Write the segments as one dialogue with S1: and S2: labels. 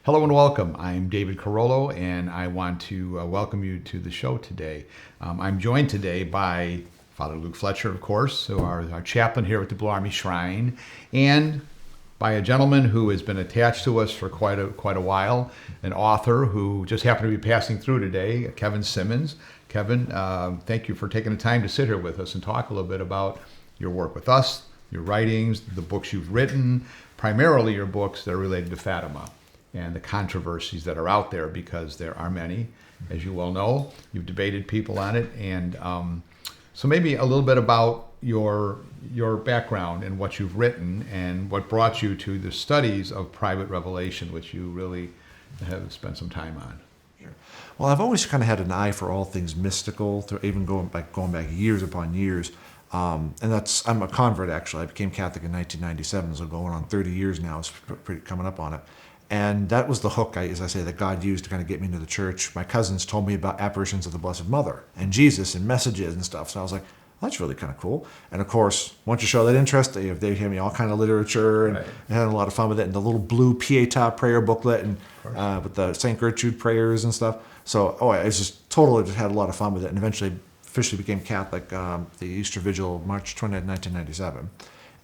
S1: Hello and welcome. I'm David Carollo, and I want to welcome you to the show today. I'm joined today by Father Luke Fletcher, of course, who are our chaplain here at the Blue Army Shrine, and by a gentleman who has been attached to us for quite a while, an author who just happened to be passing through today, Kevin Symonds. Kevin, thank you for taking the time to sit here with us and talk a little bit about your work with us, your writings, the books you've written, primarily your books that are related to Fatima and the controversies that are out there, because there are many, as you well know. You've debated people on it, and so maybe a little bit about your background and what you've written and what brought you to the studies of private revelation, which you really have spent some time on.
S2: Sure. Well, I've always kind of had an eye for all things mystical, even going back years upon years. And I'm a convert, actually. I became Catholic in 1997, so going on 30 years now. It's pretty coming up on it. And that was the hook, as I say, that God used to kind of get me into the church. My cousins told me about apparitions of the Blessed Mother and Jesus and messages and stuff. So I was like, well, that's really kind of cool. And of course, once you show that interest, they hand me all kind of literature, and I had a lot of fun with it. And the little blue Pietà prayer booklet, and with the St. Gertrude prayers and stuff. So, I was just had a lot of fun with it. And eventually, officially became Catholic, the Easter Vigil, March 20th, 1997.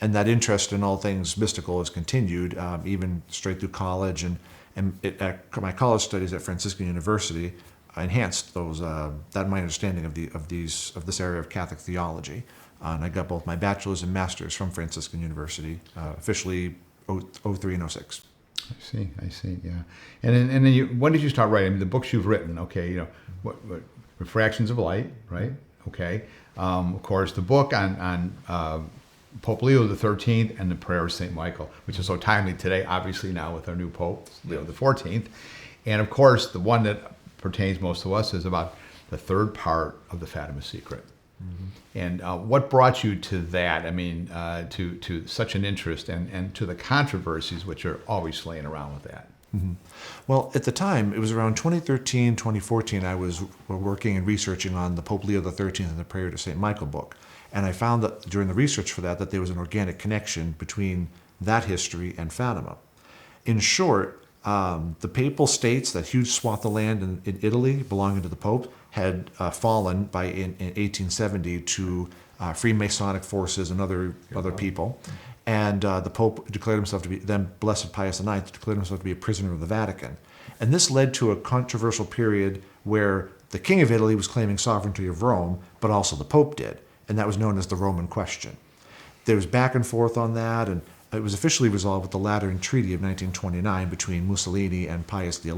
S2: And that interest in all things mystical has continued, even straight through college. And my college studies at Franciscan University enhanced that my understanding of this area of Catholic theology. And I got both my bachelor's and master's from Franciscan University, officially 03 and 06.
S1: I see, yeah. And then when did you start writing? I mean, the books you've written, okay, what Refractions of Light, right? Okay. Of course, the book on Pope Leo XIII and the Prayer of St. Michael, which is so timely today, obviously now with our new Pope, Leo XIV. And of course, the one that pertains most to us is about the third part of the Fatima secret. Mm-hmm. And what brought you to that? I mean, to such an interest and to the controversies which are always slaying around with that?
S2: Mm-hmm. Well, at the time, it was around 2013, 2014, I was working and researching on the Pope Leo XIII and the Prayer to St. Michael book. And I found that during the research for that there was an organic connection between that history and Fatima. In short, the Papal States, that huge swath of land in Italy belonging to the Pope, had fallen in 1870 to Freemasonic forces and other people. And the Pope declared himself to be, then Blessed Pius IX declared himself to be a prisoner of the Vatican. And this led to a controversial period where the King of Italy was claiming sovereignty of Rome, but also the Pope did. And that was known as the Roman Question. There was back and forth on that, and it was officially resolved with the Lateran Treaty of 1929 between Mussolini and Pius XI.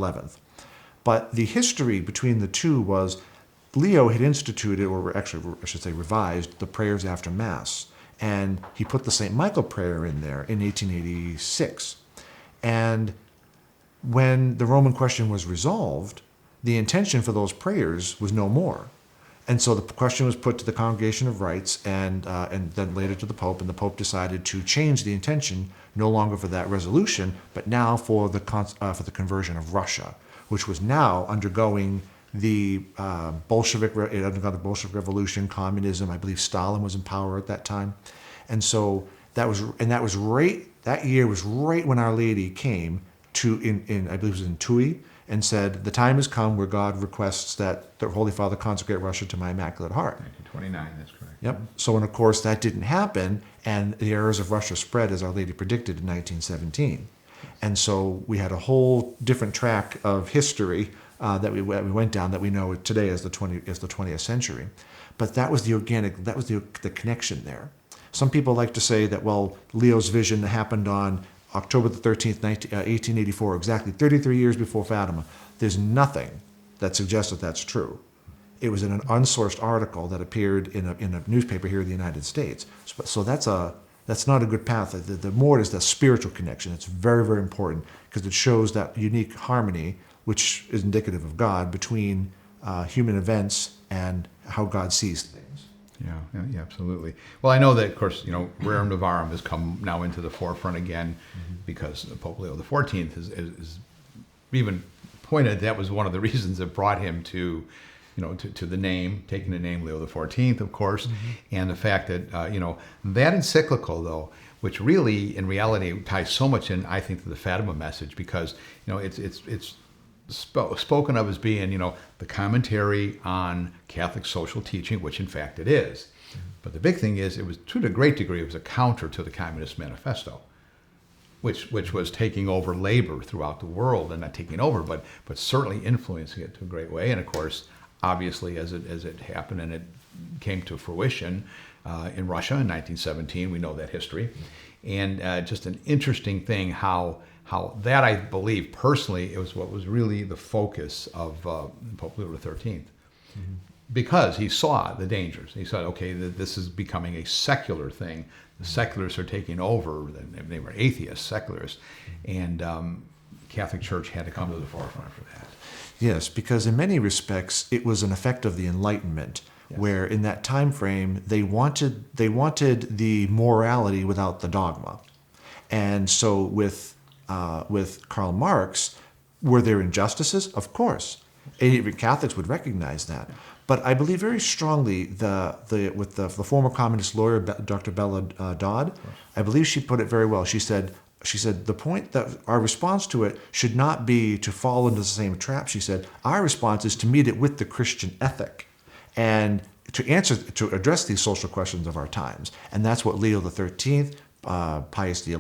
S2: But the history between the two was Leo had instituted, or actually I should say revised, the prayers after Mass. And he put the St. Michael prayer in there in 1886. And when the Roman Question was resolved, the intention for those prayers was no more. And so the question was put to the Congregation of Rites and then later to the Pope, and the Pope decided to change the intention, no longer for that resolution, but now for the conversion of Russia, which was now undergoing the Bolshevik Revolution, communism. I believe Stalin was in power at that time. And so that year was right when Our Lady came to, I believe it was in Tui, and said, the time has come where God requests that the Holy Father consecrate Russia to my Immaculate Heart.
S1: 1929, that's correct.
S2: Yep. So, and of course, that didn't happen, and the errors of Russia spread, as Our Lady predicted, in 1917. And so we had a whole different track of history that we went down that we know today as the 20th century. But that was the connection there. Some people like to say that, well, Leo's vision happened on October the 13th, 1884, exactly 33 years before Fatima. There's nothing that suggests that that's true. It was in an unsourced article that appeared in a newspaper here in the United States. So that's not a good path. The more is the spiritual connection. It's very, very important because it shows that unique harmony, which is indicative of God, between human events and how God sees things.
S1: Yeah, absolutely. Well, I know that, of course, Rerum Novarum has come now into the forefront again, because Pope Leo XIV has even pointed that was one of the reasons that brought him to to the name, taking the name Leo XIV, of course, and the fact that that encyclical though, which really in reality ties so much in, I think, to the Fatima message, because it's spoken of as being the commentary on Catholic social teaching, which in fact it is. But the big thing is, it was to a great degree, it was a counter to the Communist Manifesto, which was taking over labor throughout the world, and not taking over, but certainly influencing it to a great way. And of course, obviously, as it happened and it came to fruition in Russia in 1917, we know that history, and just an interesting thing how that, I believe personally, it was what was really the focus of Pope Leo XIII. Because he saw the dangers. He said, okay, this is becoming a secular thing. The secularists are taking over. They were atheists, secularists. And Catholic Church had to come to the forefront for that.
S2: Yes, because in many respects, it was an effect of the Enlightenment, where in that time frame, they wanted the morality without the dogma. And so with Karl Marx, were there injustices? Of course. Even Catholics would recognize that. But I believe very strongly with the former communist lawyer, Dr. Bella Dodd, I believe she put it very well. She said the point that our response to it should not be to fall into the same trap. She said our response is to meet it with the Christian ethic, and to address these social questions of our times. And that's what Leo XIII, Pius XI,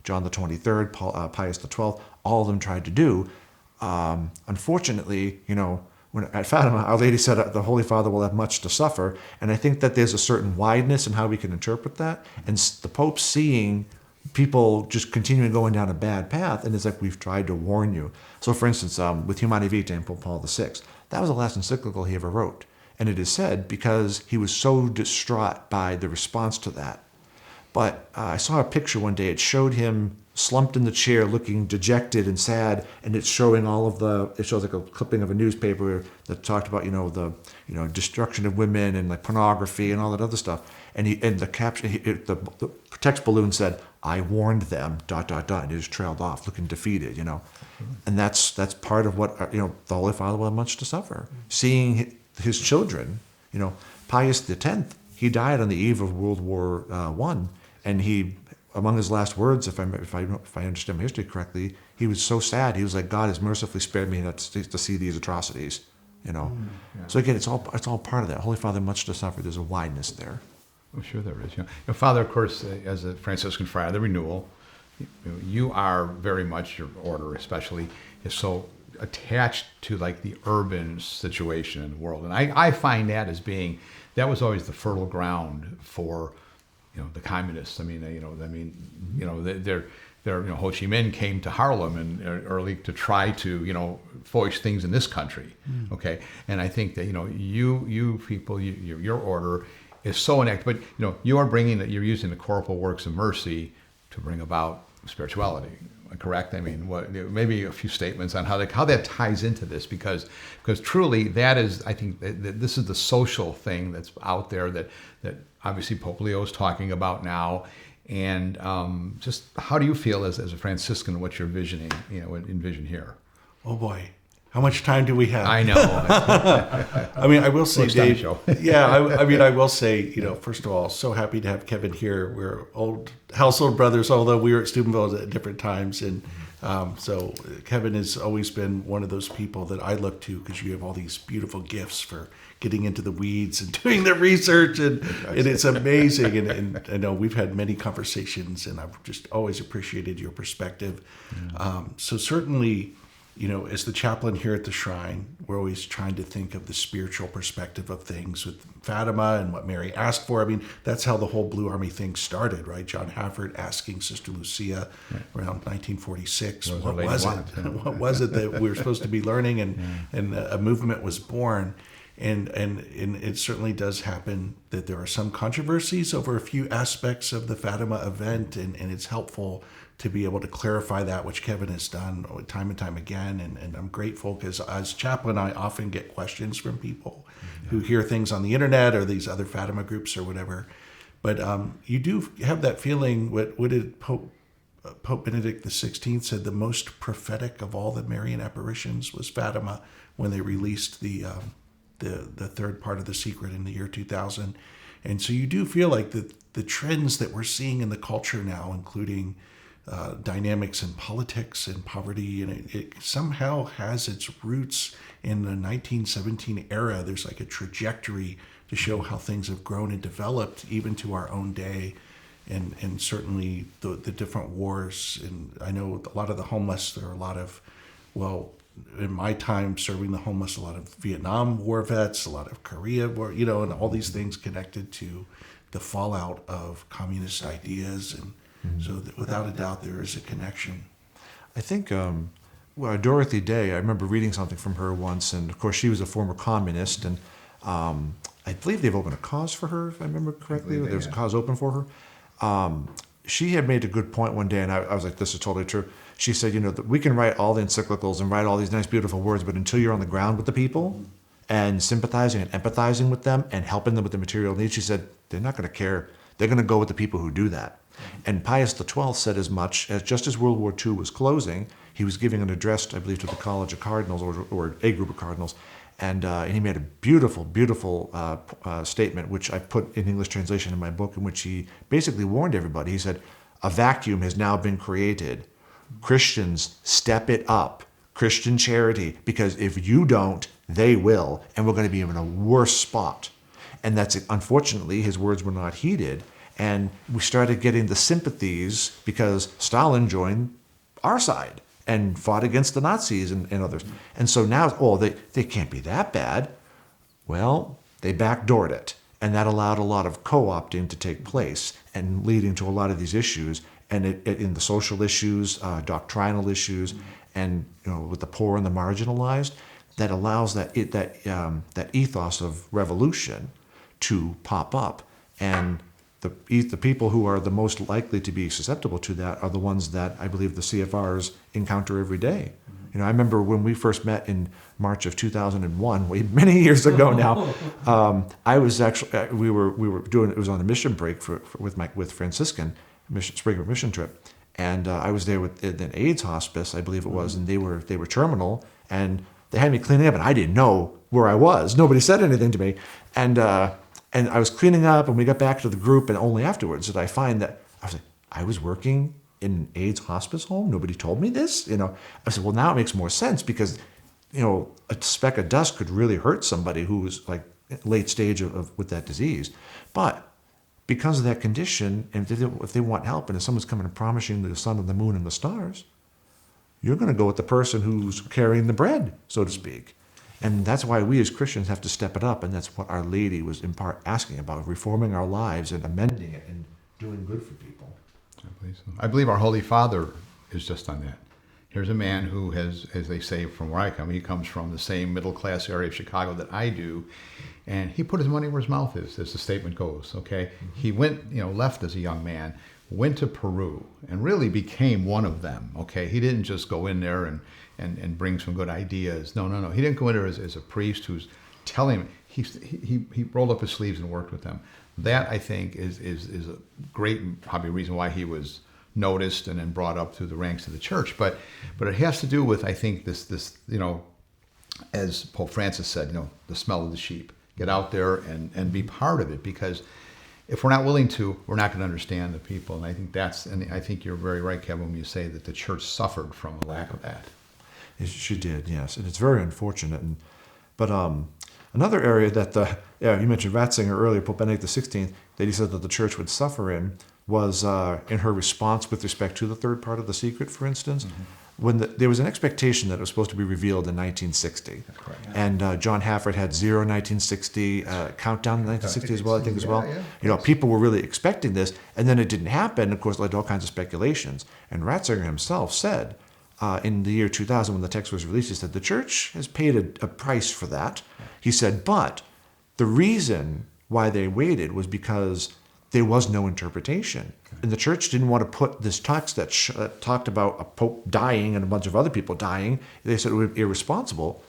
S2: John the 23rd, Pius XII, all of them tried to do. Unfortunately, when at Fatima, Our Lady said the Holy Father will have much to suffer, and I think that there's a certain wideness in how we can interpret that, and the Pope seeing people just continuing going down a bad path, and it's like, we've tried to warn you. So, for instance, with Humanae Vitae and Pope Paul VI, that was the last encyclical he ever wrote, and it is said because he was so distraught by the response to that. But I saw a picture one day. It showed him slumped in the chair, looking dejected and sad, and it's showing it shows like a clipping of a newspaper that talked about the destruction of women and like pornography and all that other stuff. And the caption, the text balloon said, "I warned them." ... And he just trailed off, looking defeated. And that's part of what the Holy Father will have much to suffer, seeing his children. Pius X, he died on the eve of World War I, and he, among his last words, if I understand my history correctly, he was so sad. He was like, "God has mercifully spared me to see these atrocities." So again, it's all part of that. Holy Father, much to suffer. There's a wideness there.
S1: I'm sure there is. Father, of course, as a Franciscan Friar, the Renewal, you are very much, your order especially, is so attached to like the urban situation in the world, and I find that as being, that was always the fertile ground for the communists. Ho Chi Minh came to Harlem and early to try to foist things in this country. Okay, and I think that you people, your order is so inactive, but you're using the corporal works of mercy to bring about spirituality. Correct? Maybe a few statements on how that ties into this, because truly that is, I think, that this is the social thing that's out there that obviously Pope Leo is talking about now, and just how do you feel as a Franciscan, what you're envision here?
S3: Oh boy, how much time do we have?
S1: I know.
S3: I will say, Dave. I will say, first of all, so happy to have Kevin here. We're old household brothers, although we were at Steubenville at different times, and so Kevin has always been one of those people that I look to, because you have all these beautiful gifts for getting into the weeds and doing the research, and it's amazing. And I know we've had many conversations, and I've just always appreciated your perspective. So certainly, as the chaplain here at the shrine, we're always trying to think of the spiritual perspective of things with Fatima and what Mary asked for. That's how the whole Blue Army thing started, right? John Hafford asking Sister Lucia around 1946, what was it? What was it that we were supposed to be learning? And a movement was born. And it certainly does happen that there are some controversies over a few aspects of the Fatima event, and it's helpful to be able to clarify that, which Kevin has done time and time again. And I'm grateful, because as chaplain, I often get questions from people who hear things on the internet or these other Fatima groups or whatever. But you do have that feeling. What did Pope Benedict XVI said? The most prophetic of all the Marian apparitions was Fatima, when they released the the third part of The Secret in the year 2000. And so you do feel like the trends that we're seeing in the culture now, including dynamics in politics and poverty, and it somehow has its roots in the 1917 era. There's like a trajectory to show how things have grown and developed even to our own day. And certainly the different wars. And I know a lot of the homeless, there are a lot of, well, in my time serving the homeless, a lot of Vietnam War vets, a lot of Korea War, and all these things connected to the fallout of communist ideas. And so without a doubt, there is a connection.
S2: I think Dorothy Day, I remember reading something from her once, and of course she was a former communist, and I believe they've opened a cause for her, if I remember correctly. There was a cause open for her. She had made a good point one day, and I was like, this is totally true. She said, that we can write all the encyclicals and write all these nice, beautiful words, but until you're on the ground with the people and sympathizing and empathizing with them and helping them with the material needs, she said, they're not going to care. They're going to go with the people who do that. And Pius XII said as much, as just as World War II was closing, he was giving an address, I believe, to the College of Cardinals or a group of cardinals, and he made a beautiful, beautiful statement, which I put in English translation in my book, in which he basically warned everybody. He said, a vacuum has now been created. Christians, step it up. Christian charity, because if you don't, they will, and we're going to be in a worse spot. And that's it. Unfortunately, his words were not heeded, and we started getting the sympathies because Stalin joined our side and fought against the Nazis and others. And so now, they can't be that bad. Well, they backdoored it, and that allowed a lot of co-opting to take place and leading to a lot of these issues, and in the social issues, doctrinal issues, and with the poor and the marginalized, that allows that ethos of revolution to pop up. And the people who are the most likely to be susceptible to that are the ones that I believe the CFRs encounter every day. I remember when we first met in March of 2001, many years ago now. I was actually we were doing, it was on a mission break with Franciscan spring mission trip, and I was there with an AIDS hospice, I believe it was, and they were terminal, and they had me cleaning up, and I didn't know where I was. Nobody said anything to me, and I was cleaning up, and we got back to the group, and only afterwards did I find that I was working in an AIDS hospice home. Nobody told me this. I said, well, now it makes more sense because, a speck of dust could really hurt somebody who was like late stage with that disease. But because of that condition, and if they want help, and if someone's coming and promising the sun and the moon and the stars, you're going to go with the person who's carrying the bread, so to speak. And that's why we as Christians have to step it up, and that's what Our Lady was in part asking about, reforming our lives and amending it and doing good for people.
S1: I believe so. I believe our Holy Father is just done that. Here's a man who has, as they say from where I come, he comes from the same middle-class area of Chicago that I do, and he put his money where his mouth is, as the statement goes, okay? Mm-hmm. He went, left as a young man, went to Peru, and really became one of them, okay? He didn't just go in there and bring some good ideas. No. He didn't go in there as a priest who's telling him. He rolled up his sleeves and worked with them. That, I think, is a great probably reason why he was noticed and then brought up through the ranks of the church. But it has to do with, I think, this as Pope Francis said, the smell of the sheep. Get out there and be part of it, because if we're not willing to, we're not going to understand the people. And I think you're very right, Kevin, when you say that the church suffered from a lack of that.
S2: She did, yes, and it's very unfortunate. But another area that you mentioned Ratzinger earlier, Pope Benedict XVI, that he said that the church would suffer in was in her response with respect to the third part of The Secret, for instance. Mm-hmm. When there was an expectation that it was supposed to be revealed in 1960. That's correct. Yeah. And John Hafford had 1960, countdown to 1960 as well, I think, as well. Yeah. People were really expecting this, and then it didn't happen. Of course, led to all kinds of speculations. And Ratzinger himself said, in the year 2000, when the text was released, he said, the church has paid a price for that. He said, but the reason why they waited was because there was no interpretation. And the church didn't want to put this text that talked about a pope dying and a bunch of other people dying. They said it would be irresponsible,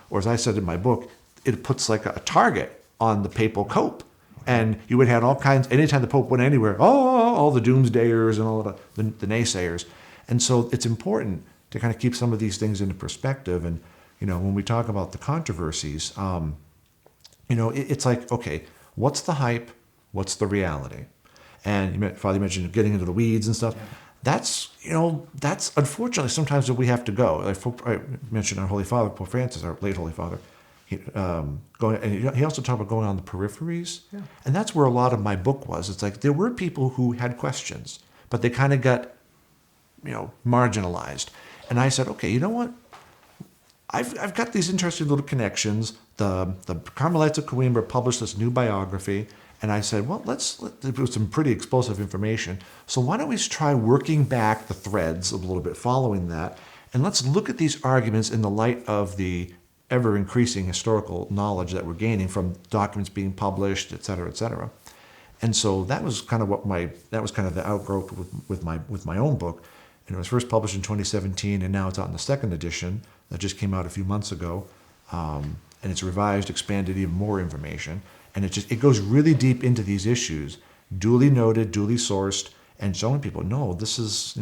S2: or as I said in my book, it puts like a target on the papal cope. And you would have all kinds, anytime the pope went anywhere, all the doomsdayers and all of the naysayers. And so it's important to kind of keep some of these things into perspective. And, when we talk about the controversies, It's like, okay, what's the hype? What's the reality? And Father mentioned getting into the weeds and stuff. Yeah. That's unfortunately sometimes where we have to go. Like I mentioned our Holy Father, Pope Francis, our late Holy Father, he also talked about going on the peripheries. Yeah. And that's where a lot of my book was. It's like there were people who had questions, but they kind of got, marginalized. And I said, okay, you know what? I've got these interesting little connections. The Carmelites of Coimbra published this new biography, and I said, well, it was some pretty explosive information. So why don't we try working back the threads a little bit, following that, and let's look at these arguments in the light of the ever-increasing historical knowledge that we're gaining from documents being published, et cetera, et cetera. And so that was kind of the outgrowth with my own book. And it was first published in 2017, and now it's out in the second edition that just came out a few months ago. And it's revised, expanded, even more information. And it goes really deep into these issues, duly noted, duly sourced, and showing people, no, there's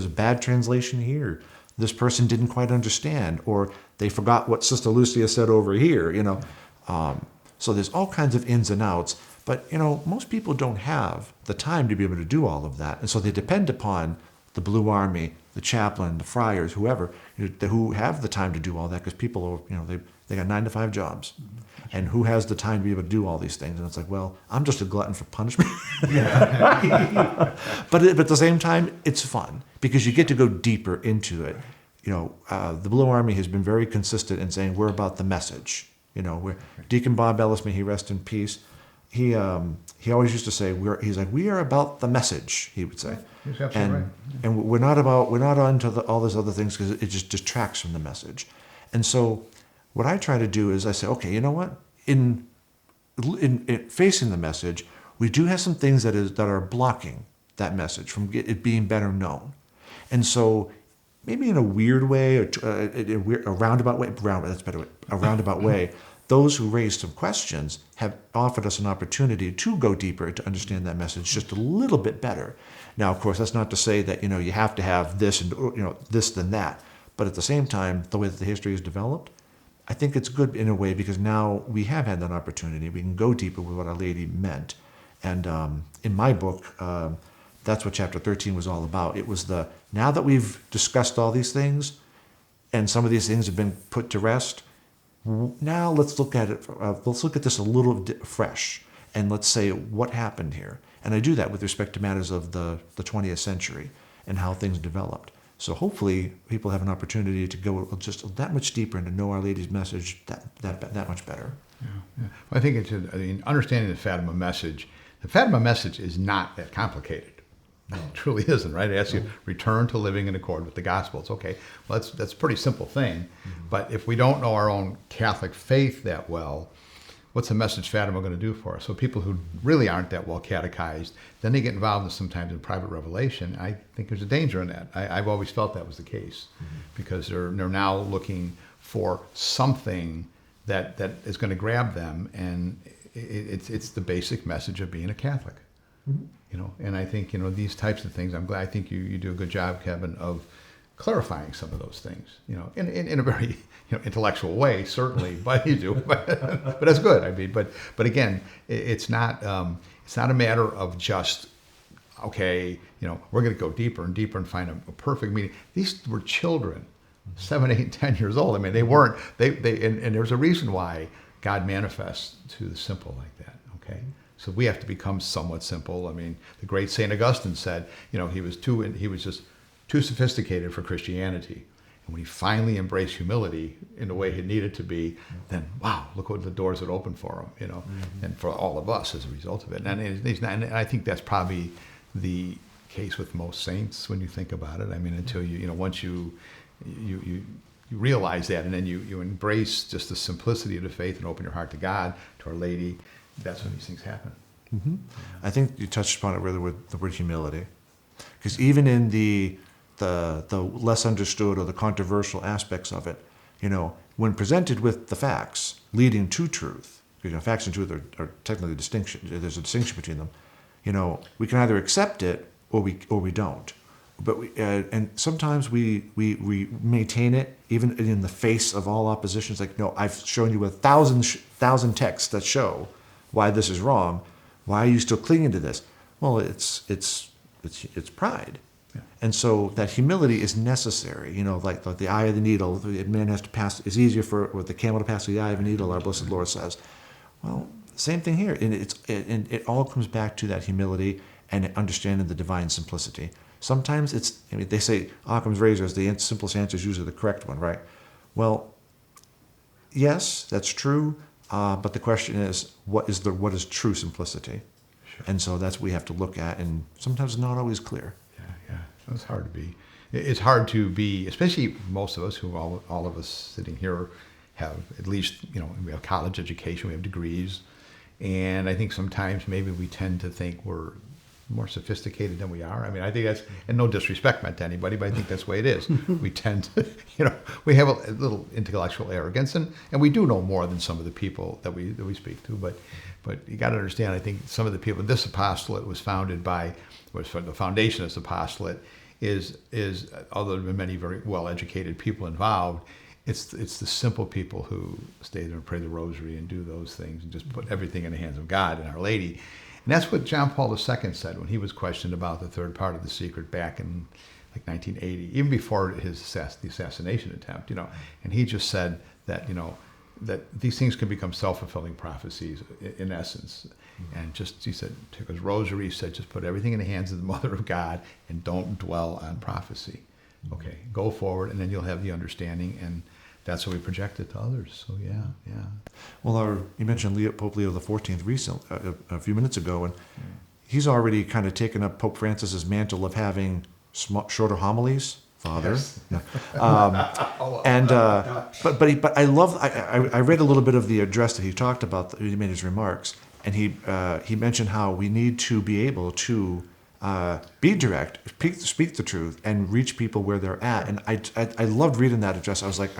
S2: a bad translation here. This person didn't quite understand, or they forgot what Sister Lucia said over here, So there's all kinds of ins and outs. But, most people don't have the time to be able to do all of that. And so they depend upon the Blue Army, the chaplain, the friars, whoever, who have the time to do all that, because people are, they got 9-to-5 jobs. And who has the time to be able to do all these things? And it's like, well, I'm just a glutton for punishment. But at the same time, it's fun because you get to go deeper into it. The Blue Army has been very consistent in saying we're about the message. Deacon Bob Ellis, may he rest in peace. He always used to say we are about the message. He would say,
S1: he's absolutely right.
S2: And we're not onto all those other things because it just detracts from the message. And so what I try to do is I say, okay, you know what? In facing the message, we do have some things that are blocking that message from it being better known. And so maybe in a weird way, or a roundabout way, that's a better way, a roundabout way, those who raised some questions have offered us an opportunity to go deeper to understand that message just a little bit better. Now, of course, that's not to say that, you have to have this and, this than that. But at the same time, the way that the history is developed, I think it's good in a way because now we have had that opportunity. We can go deeper with what Our Lady meant. And in my book, that's what chapter 13 was all about. It was now that we've discussed all these things and some of these things have been put to rest, now let's look at it. Let's look at this a little fresh, and let's say what happened here. And I do that with respect to matters of the 20th century and how things developed. So hopefully people have an opportunity to go just that much deeper and to know Our Lady's message that much better.
S1: Yeah. Well, I think understanding the Fatima message. The Fatima message is not that complicated. No. It truly isn't, right? It asks you return to living in accord with the Gospels. Okay, well, that's a pretty simple thing. Mm-hmm. But if we don't know our own Catholic faith that well, what's the message Fatima going to do for us? So people who really aren't that well catechized, then they get involved sometimes in private revelation. I think there's a danger in that. I've always felt that was the case, because they're now looking for something that is going to grab them, and it's the basic message of being a Catholic. Mm-hmm. And I think, these types of things, I think you do a good job, Kevin, of clarifying some of those things, in a very, intellectual way, certainly, but you do, but that's good. I mean, but again, it's not a matter of just, okay, we're going to go deeper and deeper and find a perfect meaning. These were children, 7, 8, 10 years old. I mean, they weren't, and there's a reason why God manifests to the simple like that. Okay. So we have to become somewhat simple. I mean, the great St. Augustine said, he was just too sophisticated for Christianity. And when he finally embraced humility in the way it needed to be, then, wow, look what the doors it opened for him, and for all of us as a result of it. And I think that's probably the case with most saints when you think about it. I mean, until once you realize that, and then you embrace just the simplicity of the faith and open your heart to God, to Our Lady, that's when these things happen.
S2: Mm-hmm. I think you touched upon it really with the word humility, because even in the less understood or the controversial aspects of it, when presented with the facts leading to truth, because facts and truth are technically distinction. There's a distinction between them. We can either accept it or we don't. but and sometimes we maintain it even in the face of all opposition. It's like, no, I've shown you 1,000 texts that show why this is wrong. Why are you still clinging to this? Well, it's pride.
S1: Yeah.
S2: And so that humility is necessary. Like the eye of the needle, the man has to pass. It's easier with the camel to pass through the eye of a needle, our blessed Lord says. Well, same thing here. And it all comes back to that humility and understanding the divine simplicity. Sometimes they say Occam's razor is the simplest answer is usually the correct one, right? Well, yes, that's true. But the question is, what is true simplicity?
S1: Sure.
S2: And so that's what we have to look at, and sometimes it's not always clear.
S1: Yeah. It's hard to be. It's hard to be, especially most of us who all of us sitting here have at least, we have college education, we have degrees. And I think sometimes maybe we tend to think we're more sophisticated than we are. I mean, I think that's, and no disrespect meant to anybody, but I think that's the way it is. We tend to, we have a little intellectual arrogance, and we do know more than some of the people that we speak to. But you got to understand, I think some of the people, this apostolate was founded by, the foundation of this apostolate is although there have been many very well-educated people involved, it's the simple people who stay there and pray the Rosary and do those things and just put everything in the hands of God and Our Lady. And that's what John Paul II said when he was questioned about the third part of the secret back in like 1980, even before the assassination attempt, And he just said that, that these things can become self-fulfilling prophecies in essence. And he said, took his Rosary, he said, just put everything in the hands of the Mother of God and don't dwell on prophecy. Okay, go forward, and then you'll have the understanding, and that's what we project it to others. So yeah.
S2: Well, you mentioned Pope Leo XIV recently, a few minutes ago, and he's already kind of taken up Pope Francis's mantle of having shorter homilies. Father,
S1: yes.
S2: But I read a little bit of the address that he talked about. He made his remarks, and he mentioned how we need to be able to be direct, speak the truth, and reach people where they're at. And I loved reading that address. I was like,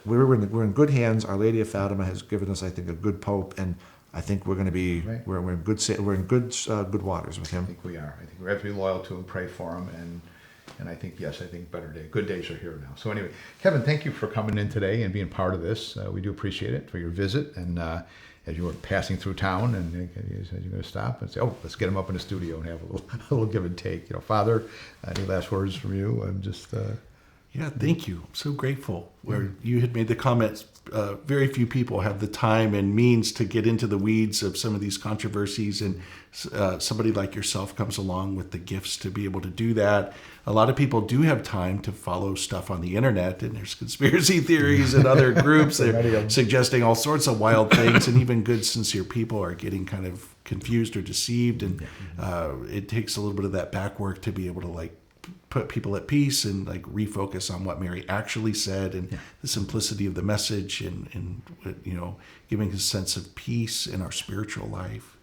S2: we're in good hands. Our Lady of Fatima has given us, I think, a good Pope, and I think we're going to be we're in good waters with him.
S1: I think we are. I think we have to be loyal to him, pray for him, and I think good days are here now. So anyway, Kevin, thank you for coming in today and being part of this. We do appreciate it for your visit, and as you were passing through town, and you said you're going to stop and say, "Oh, let's get him up in the studio and have a little give and take." Father, any last words from you? I'm just.
S3: Yeah, thank you. I'm so grateful. Where you had made the comments, very few people have the time and means to get into the weeds of some of these controversies, and somebody like yourself comes along with the gifts to be able to do that. A lot of people do have time to follow stuff on the internet, and there's conspiracy theories and other groups that are suggesting all sorts of wild things, and even good, sincere people are getting kind of confused or deceived, and it takes a little bit of that back work to be able to put people at peace and refocus on what Mary actually said, and the simplicity of the message, and giving a sense of peace in our spiritual life.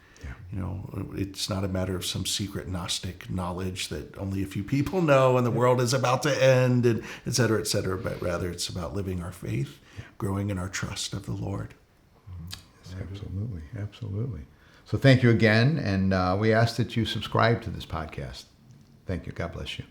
S3: It's not a matter of some secret Gnostic knowledge that only a few people know and the world is about to end, and et cetera, but rather it's about living our faith, growing in our trust of the Lord.
S1: Yes, absolutely. So thank you again, and we ask that you subscribe to this podcast. Thank you. God bless you.